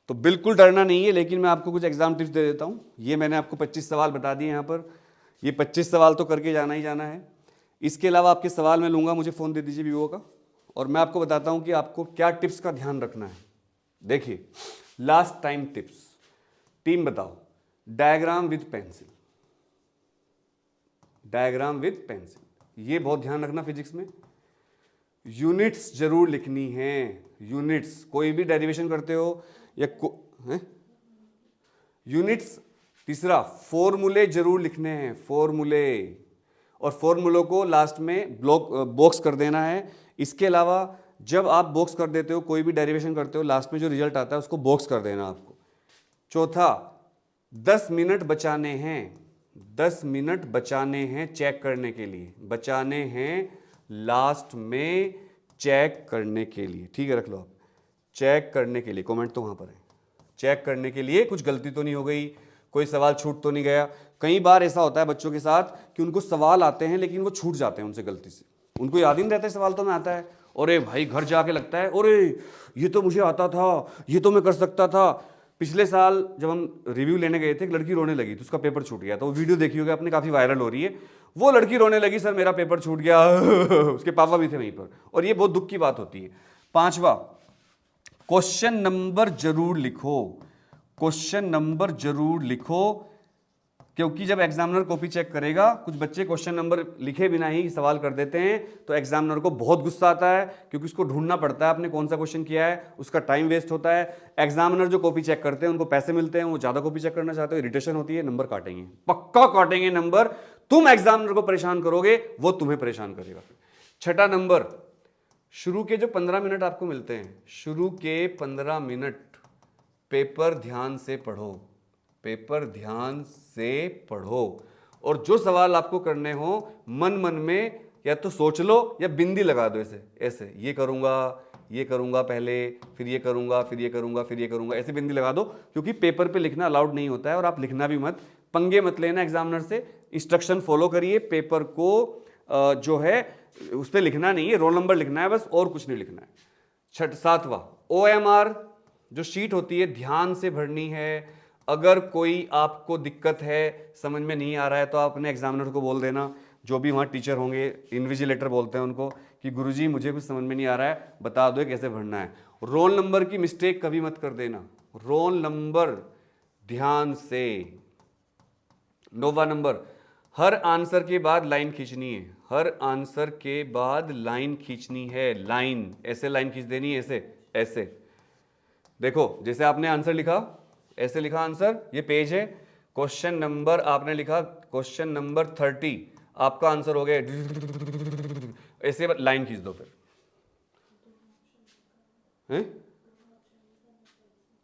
तो बिल्कुल डरना नहीं है, लेकिन मैं आपको कुछ एग्जाम टिप्स दे देता हूँ। ये मैंने आपको 25 सवाल बता दिए यहाँ पर, ये 25 सवाल तो करके जाना ही जाना है। इसके अलावा आपके सवाल मैं लूँगा, मुझे फ़ोन दे दीजिए वीवो का, और मैं आपको बताता हूँ कि आपको क्या टिप्स का ध्यान रखना है। देखिए, लास्ट टाइम टिप्स, टीम बताओ, diagram with pencil, diagram with pencil, ये बहुत ध्यान रखना फिजिक्स में। यूनिट्स जरूर लिखनी है, यूनिट्स, कोई भी डेरिवेशन करते हो या यूनिट्स। तीसरा, फॉर्मूले जरूर लिखने हैं, फॉर्मूले, और फॉर्मूलों को लास्ट में बॉक्स कर देना है। इसके अलावा जब आप बॉक्स कर देते हो, कोई भी डेरिवेशन करते हो, लास्ट में जो रिजल्ट आता है उसको बॉक्स कर देना आपको। चौथा, 10 मिनट बचाने हैं, 10 मिनट बचाने हैं चेक करने के लिए, बचाने हैं लास्ट में चेक करने के लिए, ठीक है, रख लो आप, चेक करने के लिए, कमेंट तो वहां पर है, चेक करने के लिए कुछ गलती तो नहीं हो गई, कोई सवाल छूट तो नहीं गया। कई बार ऐसा होता है बच्चों के साथ कि उनको सवाल आते हैं लेकिन वो छूट जाते हैं उनसे गलती से, उनको याद ही नहीं रहता सवाल तो में आता है, अरे भाई घर जाके लगता है अरे ये तो मुझे आता था, ये तो मैं कर सकता था। पिछले साल जब हम रिव्यू लेने गए थे, एक लड़की रोने लगी तो उसका पेपर छूट गया, तो वो वीडियो देखी होगी आपने, काफी वायरल हो रही है। वो लड़की रोने लगी, सर मेरा पेपर छूट गया उसके पापा भी थे वहीं पर, और ये बहुत दुख की बात होती है। पांचवा, क्वेश्चन नंबर जरूर लिखो, क्वेश्चन नंबर जरूर लिखो, क्योंकि जब एग्जामिनर कॉपी चेक करेगा, कुछ बच्चे क्वेश्चन नंबर लिखे बिना ही सवाल कर देते हैं, तो एग्जामिनर को बहुत गुस्सा आता है, क्योंकि उसको ढूंढना पड़ता है आपने कौन सा क्वेश्चन किया है, उसका टाइम वेस्ट होता है। एग्जामिनर जो कॉपी चेक करते हैं उनको पैसे मिलते हैं, वो ज्यादा कॉपी चेक करना चाहते हो, इरिटेशन होती है, नंबर काटेंगे, पक्का काटेंगे नंबर। तुम एग्जामिनर को परेशान करोगे, वो तुम्हें परेशान करेगा। छठा नंबर, शुरू के जो 15 मिनट आपको मिलते हैं, शुरू के 15 मिनट पेपर ध्यान से पढ़ो, पेपर ध्यान से पढ़ो, और जो सवाल आपको करने हो मन मन में या तो सोच लो या बिंदी लगा दो, ऐसे ऐसे, ये करूंगा पहले, फिर ये करूंगा, फिर ये करूंगा, फिर ये करूंगा, ऐसे बिंदी लगा दो, क्योंकि पेपर पे लिखना अलाउड नहीं होता है, और आप लिखना भी मत, पंगे मत लेना एग्जामिनर से, इंस्ट्रक्शन फॉलो करिए, पेपर को जो है उस पर लिखना नहीं है, रोल नंबर लिखना है बस, और कुछ नहीं लिखना है। सातवां, OMR जो शीट होती है ध्यान से भरनी है। अगर कोई आपको दिक्कत है, समझ में नहीं आ रहा है, तो आप अपने एग्जामिनर को बोल देना, जो भी वहाँ टीचर होंगे, इन्विजिलेटर बोलते हैं उनको, कि गुरुजी मुझे कुछ समझ में नहीं आ रहा है, बता दो कैसे भरना है। रोल नंबर की मिस्टेक कभी मत कर देना, रोल नंबर ध्यान से। 9वां नंबर, हर आंसर के बाद लाइन खींचनी है, हर आंसर के बाद लाइन खींचनी है, लाइन, ऐसे लाइन खींच देनी है, ऐसे ऐसे। देखो जैसे आपने आंसर लिखा, ऐसे लिखा आंसर, ये पेज है, क्वेश्चन नंबर आपने लिखा, क्वेश्चन नंबर 30, आपका आंसर हो गया, ऐसे लाइन खींच दो फिर हैं?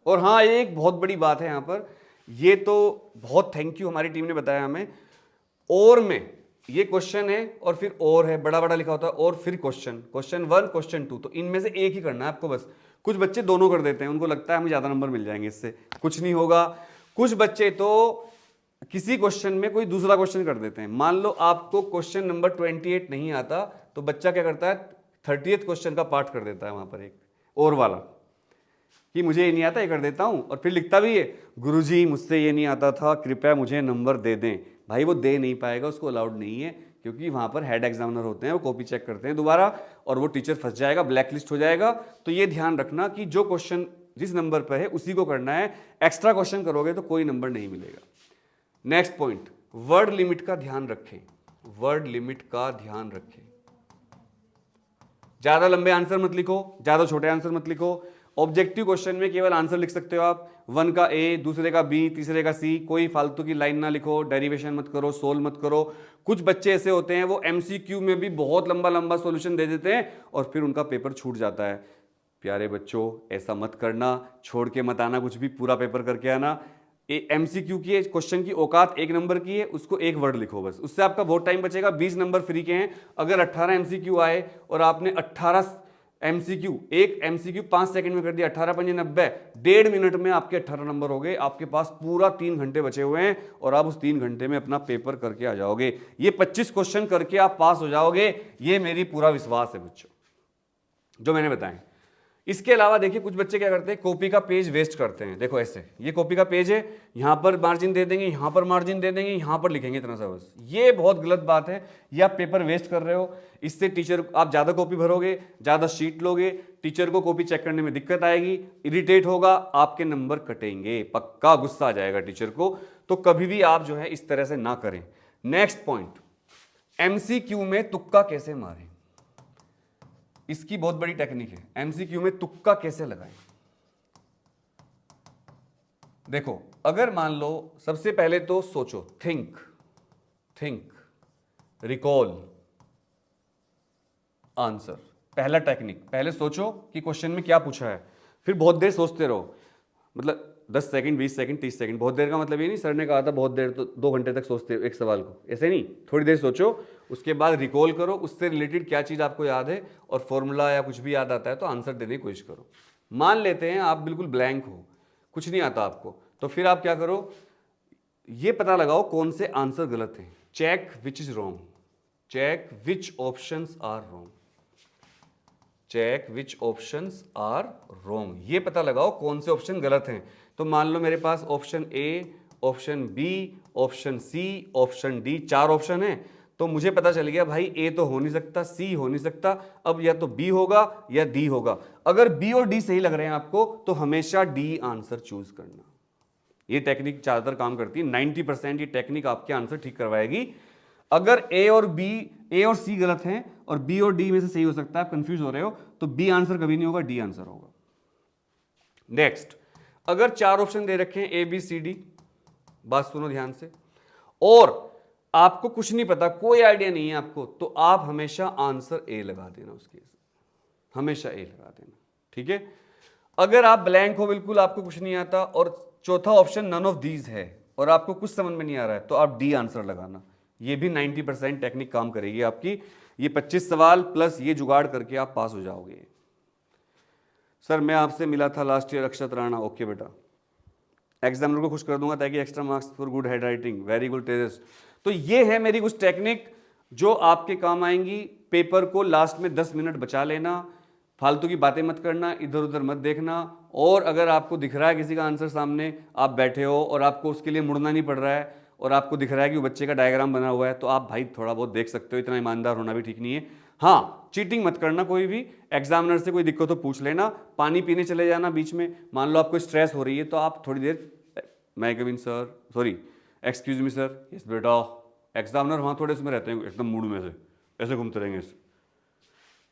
और हाँ, एक बहुत बड़ी बात है यहां पर, ये तो बहुत थैंक यू हमारी टीम ने बताया हमें, और में ये क्वेश्चन है और फिर और है, बड़ा बड़ा लिखा होता है, और फिर क्वेश्चन 1 क्वेश्चन 2, तो इनमें से एक ही करना है आपको बस। कुछ बच्चे दोनों कर देते हैं, उनको लगता है हमें ज्यादा नंबर मिल जाएंगे इससे, कुछ नहीं होगा। कुछ बच्चे तो किसी क्वेश्चन में कोई दूसरा क्वेश्चन कर देते हैं। मान लो आपको क्वेश्चन नंबर 28 नहीं आता, तो बच्चा क्या करता है, 30th क्वेश्चन का पार्ट कर देता है वहां पर, एक और वाला, कि मुझे ये नहीं आता, ये कर देता हूं, और फिर लिखता भी है, गुरुजी मुझसे ये नहीं आता था, कृपया मुझे नंबर दे दें। भाई वो दे नहीं पाएगा, उसको अलाउड नहीं है, क्योंकि वहां पर हेड एग्जामिनर होते हैं, वो कॉपी चेक करते हैं दोबारा, और वो टीचर फंस जाएगा, ब्लैक लिस्ट हो जाएगा। तो ये ध्यान रखना कि जो क्वेश्चन जिस नंबर पर है उसी को करना है, एक्स्ट्रा क्वेश्चन करोगे तो कोई नंबर नहीं मिलेगा। नेक्स्ट पॉइंट, वर्ड लिमिट का ध्यान रखें, वर्ड लिमिट का ध्यान रखें। ज्यादा लंबे आंसर मत लिखो, ज्यादा छोटे आंसर मत लिखो। ऑब्जेक्टिव क्वेश्चन में केवल आंसर लिख सकते हो आप, 1 का A, दूसरे का B, तीसरे का C, कोई फालतू की लाइन ना लिखो, डेरिवेशन मत करो, सोल्व मत करो। कुछ बच्चे ऐसे होते हैं, वो MCQ में भी बहुत लंबा लंबा सॉल्यूशन दे देते हैं और फिर उनका पेपर छूट जाता है। प्यारे बच्चों, ऐसा मत करना, छोड़ के मत आना कुछ भी, पूरा पेपर करके आना। MCQ की क्वेश्चन की औकात 1 नंबर की है, उसको 1 वर्ड लिखो बस, उससे आपका बहुत टाइम बचेगा, 20 नंबर फ्री के हैं। अगर 18 MCQ आए और आपने 18 MCQ, एक MCQ 5 सेकंड में कर दिया, 18 पंजे 90, 1.5 मिनट में आपके 18 नंबर हो गए। आपके पास पूरा 3 घंटे बचे हुए हैं और आप उस 3 घंटे में अपना पेपर करके आ जाओगे। ये 25 क्वेश्चन करके आप पास हो जाओगे, ये मेरी पूरा विश्वास है बच्चों, जो मैंने बताया। इसके अलावा देखिए कुछ बच्चे क्या करते हैं, कॉपी का पेज वेस्ट करते हैं। देखो ऐसे, ये कॉपी का पेज है, यहाँ पर मार्जिन दे देंगे, यहाँ पर मार्जिन दे देंगे, यहाँ पर लिखेंगे इतना सा बस। ये बहुत गलत बात है, ये आप पेपर वेस्ट कर रहे हो। इससे टीचर, आप ज़्यादा कॉपी भरोगे, ज़्यादा शीट लोगे, टीचर को कॉपी चेक करने में दिक्कत आएगी, इरिटेट होगा, आपके नंबर कटेंगे, पक्का गुस्सा आ जाएगा टीचर को। तो कभी भी आप जो है इस तरह से ना करें। नेक्स्ट पॉइंट, एमसीक्यू में तुक्का कैसे मारें। इसकी बहुत बड़ी टेक्निक है, एमसीक्यू में तुक्का कैसे लगाएं। देखो, अगर मान लो, सबसे पहले तो सोचो, थिंक, रिकॉल, आंसर। पहला टेक्निक, पहले सोचो कि क्वेश्चन में क्या पूछा है, फिर बहुत देर सोचते रहो, मतलब 10 सेकंड, 20 सेकंड, 30 सेकंड। बहुत देर का मतलब ये नहीं सर ने कहा था बहुत देर, तो 2 घंटे तक सोचते हो एक सवाल को, ऐसे नहीं। थोड़ी देर सोचो, उसके बाद रिकॉल करो, उससे रिलेटेड क्या चीज़ आपको याद है, और फॉर्मूला या कुछ भी याद आता है तो आंसर देने की कोशिश करो। मान लेते हैं आप बिल्कुल ब्लैंक हो, कुछ नहीं आता आपको, तो फिर आप क्या करो, ये पता लगाओ कौन से आंसर गलत हैं। Check which is wrong, check which options are wrong, check which options are wrong. ये पता लगाओ कौन से ऑप्शन गलत हैं। तो मान लो मेरे पास option A, option B, option C, option D, 4 option है। तो मुझे पता चल गया भाई ए तो हो नहीं सकता, सी हो नहीं सकता, अब या तो बी होगा या डी होगा। अगर बी और डी सही लग रहे हैं आपको तो हमेशा डी आंसर चूज करना। ये टेक्निक ज्यादातर काम करती है, 90% ये टेक्निक आपके आंसर ठीक करवाएगी। अगर ए और सी गलत हैं और बी और डी में से सही हो सकता है, आप कंफ्यूज हो रहे हो, तो बी आंसर कभी नहीं होगा, डी आंसर होगा। नेक्स्ट, अगर 4 ऑप्शन दे रखे हैं ए बी सी डी, बात सुनो ध्यान से, और आपको कुछ नहीं पता, कोई आइडिया नहीं है आपको, तो आप हमेशा आंसर ए लगा देना उसके, हमेशा ए लगा देना, ठीक है। अगर आप ब्लैंक हो, बिल्कुल आपको कुछ नहीं आता, और चौथा ऑप्शन नन ऑफ दीज है और आपको कुछ समझ में नहीं आ रहा है, तो आप डी आंसर लगाना। ये भी 90% टेक्निक काम करेगी आपकी। ये 25 सवाल प्लस ये जुगाड़ करके आप पास हो जाओगे। सर मैं आपसे मिला था last year, Akshat Rana. Okay बेटा, एग्जामिनर को खुश कर दूंगा ताकि extra marks for good handwriting, very good Tejas. तो ये है मेरी कुछ टेक्निक जो आपके काम आएंगी। पेपर को लास्ट में 10 मिनट बचा लेना, फालतू की बातें मत करना, इधर उधर मत देखना। और अगर आपको दिख रहा है किसी का आंसर सामने, आप बैठे हो और आपको उसके लिए मुड़ना नहीं पड़ रहा है, और आपको दिख रहा है कि वो बच्चे का डायग्राम बना हुआ है, तो आप भाई थोड़ा बहुत देख सकते हो, इतना ईमानदार होना भी ठीक नहीं है। हाँ, चीटिंग मत करना कोई भी। एग्जामिनर से कोई दिक्कत हो पूछ लेना, पानी पीने चले जाना बीच में। मान लो आपको स्ट्रेस हो रही है तो आप थोड़ी देर, मैं Kavin sir, sorry excuse me sir, yes बेटा। एग्जामिनर वहाँ थोड़े उसमें रहते हैं एकदम मूड में से, ऐसे घूमते रहेंगे ऐसे,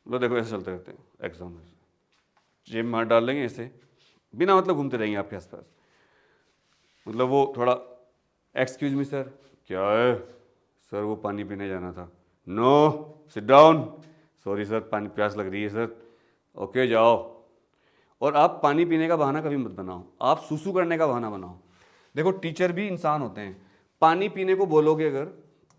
मतलब देखो ऐसे चलते रहते हैं एग्जामिनर, जेब में हाथ डाल लेंगे ऐसे, बिना मतलब घूमते रहेंगे आपके आसपास। मतलब वो थोड़ा, एक्सक्यूज मी सर, क्या है सर, वो पानी पीने जाना था। No, sit down, sorry sir, पानी प्यास लग रही है सर। ओके जाओ। और आप पानी पीने का बहाना कभी मत बनाओ, आप सूसू करने का बहाना बनाओ। देखो टीचर भी इंसान होते हैं, पानी पीने को बोलोगे, अगर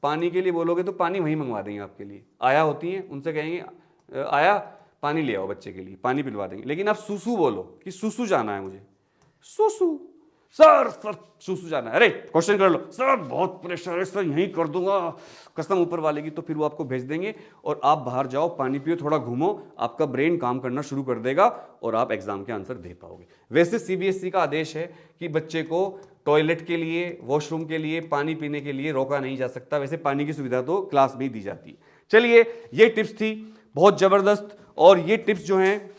पानी के लिए बोलोगे तो पानी वहीं मंगवा देंगे आपके लिए। आया होती हैं, उनसे कहेंगे आया पानी ले आओ बच्चे के लिए, पानी पिलवा देंगे। लेकिन आप सूसू बोलो कि सूसू जाना है मुझे, सूसू सर सूसू जाना है, अरे क्वेश्चन कर लो सर, बहुत प्रेशर है सर, यहीं कर दूंगा कसम ऊपर वाले की, तो फिर वो आपको भेज देंगे और आप बाहर जाओ, पानी पियो, थोड़ा घूमो, आपका ब्रेन काम करना शुरू कर देगा और आप एग्जाम के आंसर दे पाओगे। वैसे सीबीएसई का आदेश है कि बच्चे को टॉयलेट के लिए, वॉशरूम के लिए, पानी पीने के लिए रोका नहीं जा सकता। वैसे पानी की सुविधा तो क्लास में ही दी जाती है। चलिए, ये टिप्स थी बहुत जबरदस्त, और ये टिप्स जो हैं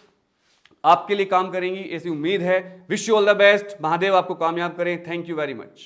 आपके लिए काम करेंगी ऐसी उम्मीद है। Wish you all the best, Mahadev आपको कामयाब करें। Thank you very much.